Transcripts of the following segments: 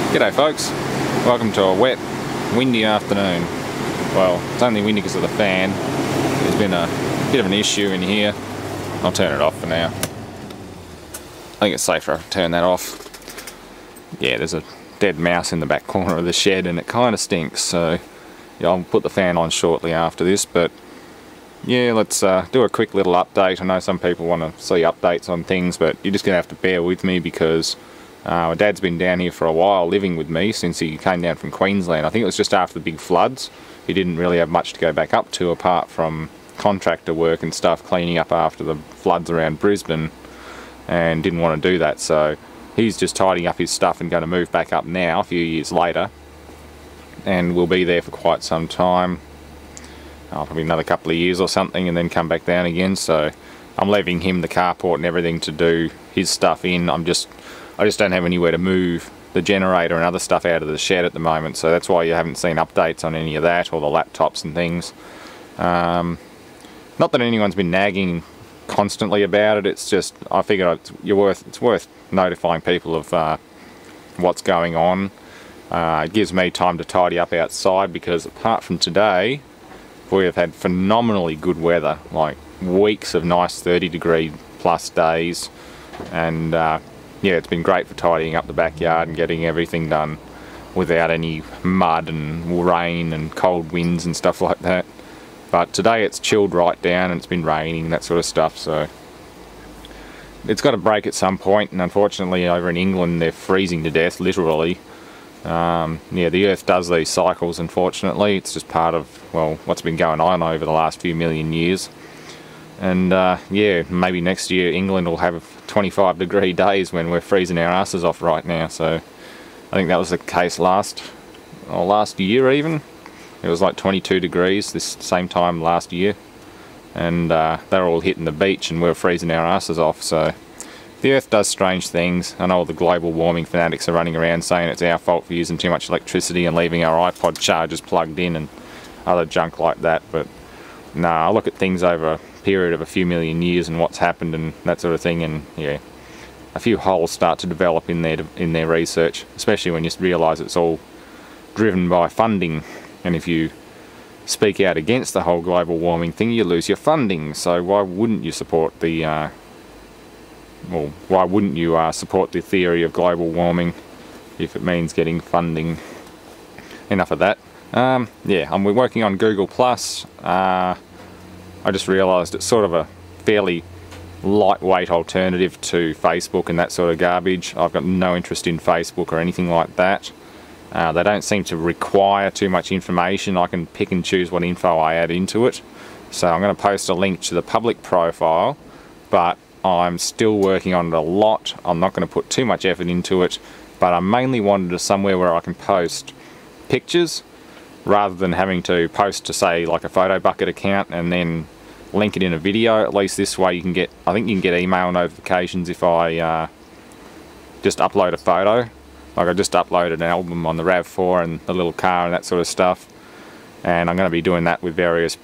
G'day folks, welcome to a wet, windy afternoon. Well, it's only windy because of the fan. There's been a bit of an issue in here. I'll turn it off for now. I think it's safer if I turn that off. Yeah, there's a dead mouse in the back corner of the shed and it kind of stinks, so yeah, I'll put the fan on shortly after this. But yeah, let's do a quick little update. I know some people want to see updates on things, but you're just going to have to bear with me because my dad's been down here for a while living with me since he came down from Queensland. I think it was just after the big floods. He didn't really have much to go back up to apart from contractor work and stuff, cleaning up after the floods around Brisbane, and didn't want to do that, so he's just tidying up his stuff and going to move back up now a few years later, and we'll be there for quite some time. Probably another couple of years or something, and then come back down again. So I'm leaving him the carport and everything to do his stuff in. I just don't have anywhere to move the generator and other stuff out of the shed at the moment, so that's why you haven't seen updates on any of that or the laptops and things. Not that anyone's been nagging constantly about it, it's just I figure it's worth notifying people of what's going on. It gives me time to tidy up outside, because apart from today we have had phenomenally good weather, like weeks of nice 30-degree plus days, and yeah, it's been great for tidying up the backyard and getting everything done without any mud and rain and cold winds and stuff like that. But today it's chilled right down and it's been raining and that sort of stuff, so it's got to break at some point, and unfortunately over in England they're freezing to death, literally. Yeah, the earth does these cycles, unfortunately. It's just part of, well, what's been going on over the last few million years. And yeah, maybe next year England will have 25-degree days when we're freezing our asses off right now. So I think that was the case last year even. It was like 22 degrees this same time last year, and they were all hitting the beach and we were freezing our asses off. So the earth does strange things. I know all the global warming fanatics are running around saying it's our fault for using too much electricity and leaving our iPod chargers plugged in and other junk like that, but no, I look at things over a period of a few million years and what's happened and that sort of thing, and yeah, a few holes start to develop in their research, especially when you realise it's all driven by funding. And if you speak out against the whole global warming thing, you lose your funding. So why wouldn't you support the support the theory of global warming if it means getting funding? Enough of that. Yeah, we're working on Google Plus. I just realised it's sort of a fairly lightweight alternative to Facebook and that sort of garbage. I've got no interest in Facebook or anything like that. They don't seem to require too much information. I can pick and choose what info I add into it. So I'm going to post a link to the public profile, but I'm still working on it a lot. I'm not going to put too much effort into it, but I mainly wanted to somewhere where I can post pictures rather than having to post to, say, like a photo bucket account and then link it in a video. At least this way you can get, I think you can get email notifications if I just upload a photo. Like I just uploaded an album on the RAV4 and the little car and that sort of stuff, and I'm going to be doing that with various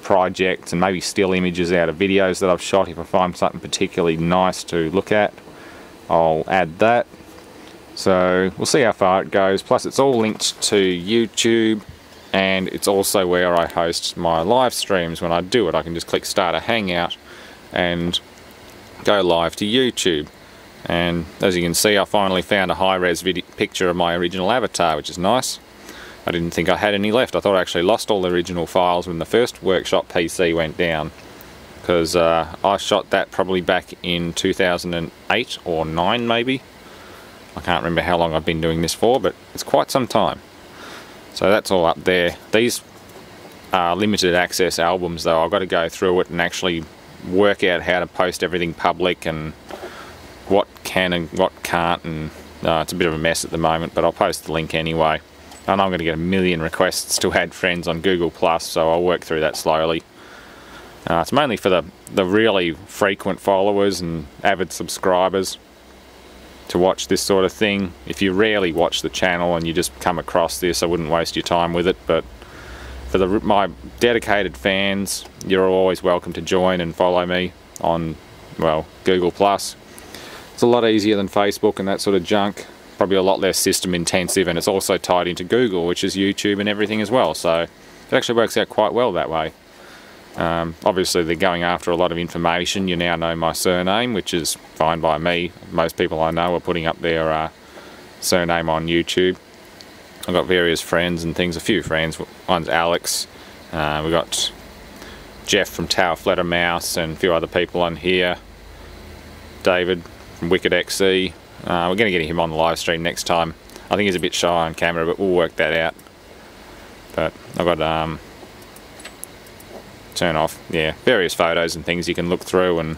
projects and maybe still images out of videos that I've shot. If I find something particularly nice to look at, I'll add that. So we'll see how far it goes. Plus it's all linked to YouTube, and it's also where I host my live streams. When I do it, I can just click start a hangout and go live to YouTube. And as you can see, I finally found a high-res picture of my original avatar, which is nice. I didn't think I had any left. I thought I actually lost all the original files when the first workshop PC went down, because I shot that probably back in 2008 or 9 maybe. I can't remember how long I've been doing this for, but it's quite some time. So that's all up there. These are limited access albums though. I've got to go through it and actually work out how to post everything public and what can and what can't, and it's a bit of a mess at the moment, but I'll post the link anyway. I know I'm going to get a million requests to add friends on Google Plus, so I'll work through that slowly. It's mainly for the really frequent followers and avid subscribers to watch this sort of thing. If you rarely watch the channel and you just come across this, I wouldn't waste your time with it, but for my dedicated fans, you're always welcome to join and follow me on, well, Google Plus. It's a lot easier than Facebook and that sort of junk. probably a lot less system intensive, and it's also tied into Google, which is YouTube and everything as well, so it actually works out quite well that way. Obviously they're going after a lot of information. You now know my surname, which is fine by me. Most people I know are putting up their surname on YouTube. I've got various friends and things, a few friends. One's Alex, we've got Jeff from Tower Flatter Mouse, and a few other people on here. David from Wicked XE. We're going to get him on the live stream next time. I think he's a bit shy on camera, but we'll work that out. But I've got turn off, yeah, various photos and things you can look through, and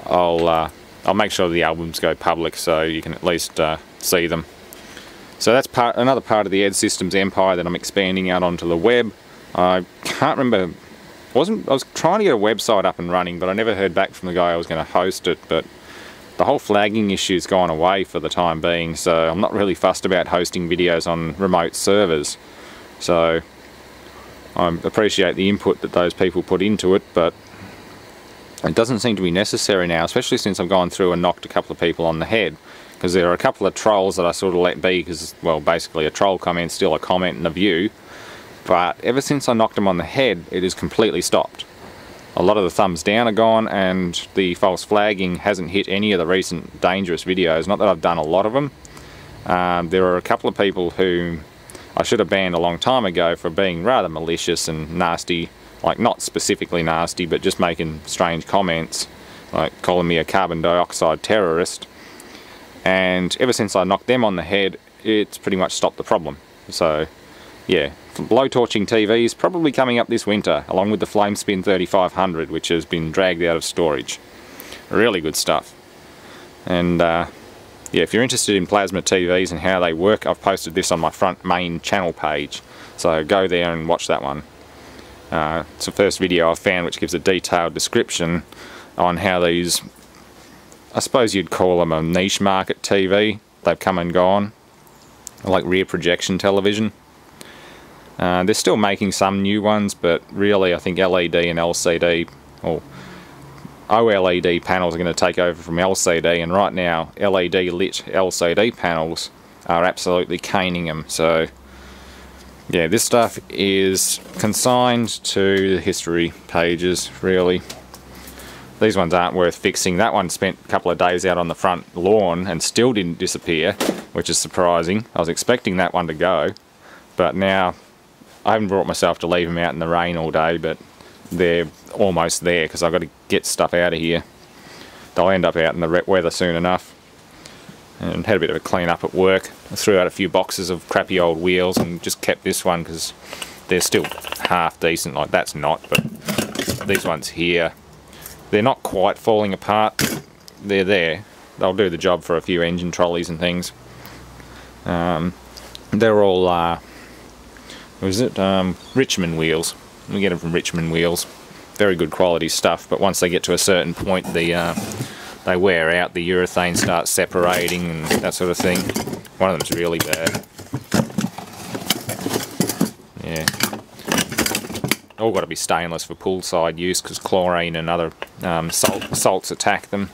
I'll make sure the albums go public so you can at least see them. So that's another part of the Ed Systems empire that I'm expanding out onto the web. I can't remember, I was trying to get a website up and running, but I never heard back from the guy I was going to host it. But the whole flagging issue's gone away for the time being, so I'm not really fussed about hosting videos on remote servers. So I appreciate the input that those people put into it, but it doesn't seem to be necessary now, especially since I've gone through and knocked a couple of people on the head. Because there are a couple of trolls that I sort of let be, because, well, basically a troll comment's still a comment and a view. But ever since I knocked them on the head, it has completely stopped. A lot of the thumbs down are gone, and the false flagging hasn't hit any of the recent dangerous videos. Not that I've done a lot of them. There are a couple of people who I should have banned a long time ago for being rather malicious and nasty. Like, not specifically nasty, but just making strange comments, like calling me a carbon dioxide terrorist. And ever since I knocked them on the head, it's pretty much stopped the problem. So yeah, blowtorching TV is probably coming up this winter, along with the Flamespin 3500, which has been dragged out of storage. Really good stuff. And yeah, if you're interested in plasma TVs and how they work, I've posted this on my front main channel page, so go there and watch that one. It's the first video I've found which gives a detailed description on how these, I suppose you'd call them a niche market TV. They've come and gone, like rear projection television. They're still making some new ones, but really I think LED and LCD, or OLED panels are going to take over from LCD, and right now LED lit LCD panels are absolutely caning them. So yeah, this stuff is consigned to the history pages, really. These ones aren't worth fixing. That one spent a couple of days out on the front lawn and still didn't disappear, which is surprising. I was expecting that one to go, but now I haven't brought myself to leave them out in the rain all day, but they're almost there because I've got to get stuff out of here. They'll end up out in the wet weather soon enough. And had a bit of a clean up at work. I threw out a few boxes of crappy old wheels and just kept this one because they're still half decent. Like, that's not, but these ones here, they're not quite falling apart. They're there. They'll do the job for a few engine trolleys and things. They're all what was it? Richmond wheels. We get them from Richmond Wheels. Very good quality stuff, but once they get to a certain point, they wear out, the urethane starts separating and that sort of thing. One of them's really bad. Yeah. All got to be stainless for poolside use because chlorine and other salts attack them.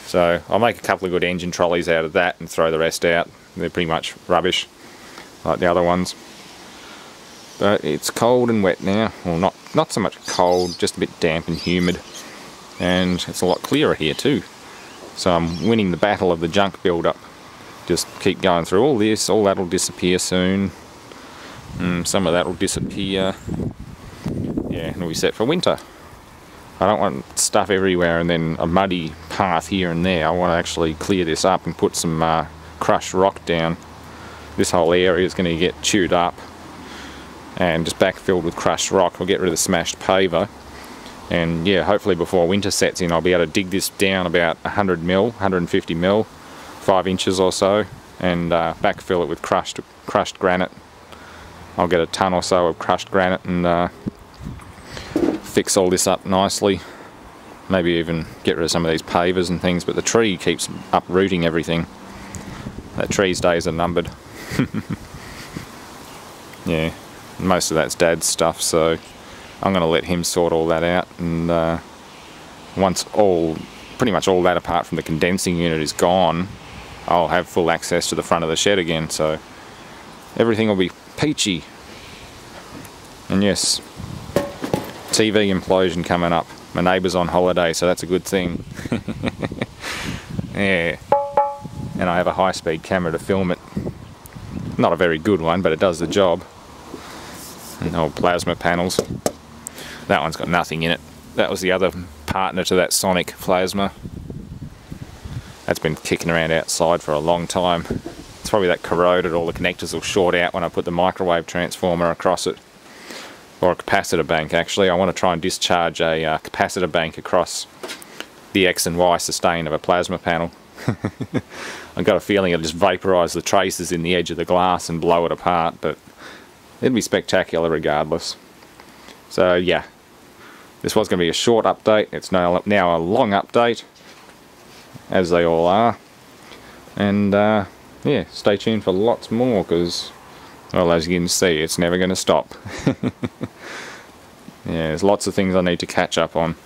So I'll make a couple of good engine trolleys out of that and throw the rest out. They're pretty much rubbish, like the other ones. But it's cold and wet now. Well, not so much cold, just a bit damp and humid. And it's a lot clearer here too. So I'm winning the battle of the junk build-up. Just keep going through all this, all that'll disappear soon. Some of that'll disappear. Yeah, and we'll be set for winter. I don't want stuff everywhere and then a muddy path here and there. I want to actually clear this up and put some crushed rock down. This whole area is going to get chewed up and just backfilled with crushed rock. We'll get rid of the smashed paver. And yeah, hopefully before winter sets in, I'll be able to dig this down about 100 mil, 150 mil, 5 inches or so, and backfill it with crushed granite. I'll get a ton or so of crushed granite and fix all this up nicely. Maybe even get rid of some of these pavers and things, but the tree keeps uprooting everything. That tree's days are numbered. Yeah, most of that's Dad's stuff, so I'm going to let him sort all that out, and once pretty much all that apart from the condensing unit is gone, I'll have full access to the front of the shed again, so everything will be peachy. And yes, TV implosion coming up. My neighbour's on holiday, so that's a good thing. Yeah, and I have a high-speed camera to film it. Not a very good one, but it does the job. And old plasma panels. That one's got nothing in it. That was the other partner to that Sonic plasma. That's been kicking around outside for a long time. It's probably that corroded, all the connectors will short out when I put the microwave transformer across it. Or a capacitor bank, actually. I want to try and discharge a capacitor bank across the X and Y sustain of a plasma panel. I've got a feeling it'll just vaporise the traces in the edge of the glass and blow it apart, but it'd be spectacular regardless. So yeah, this was going to be a short update. It's now a long update, as they all are. And yeah, stay tuned for lots more, because, well, as you can see, it's never going to stop. Yeah, there's lots of things I need to catch up on.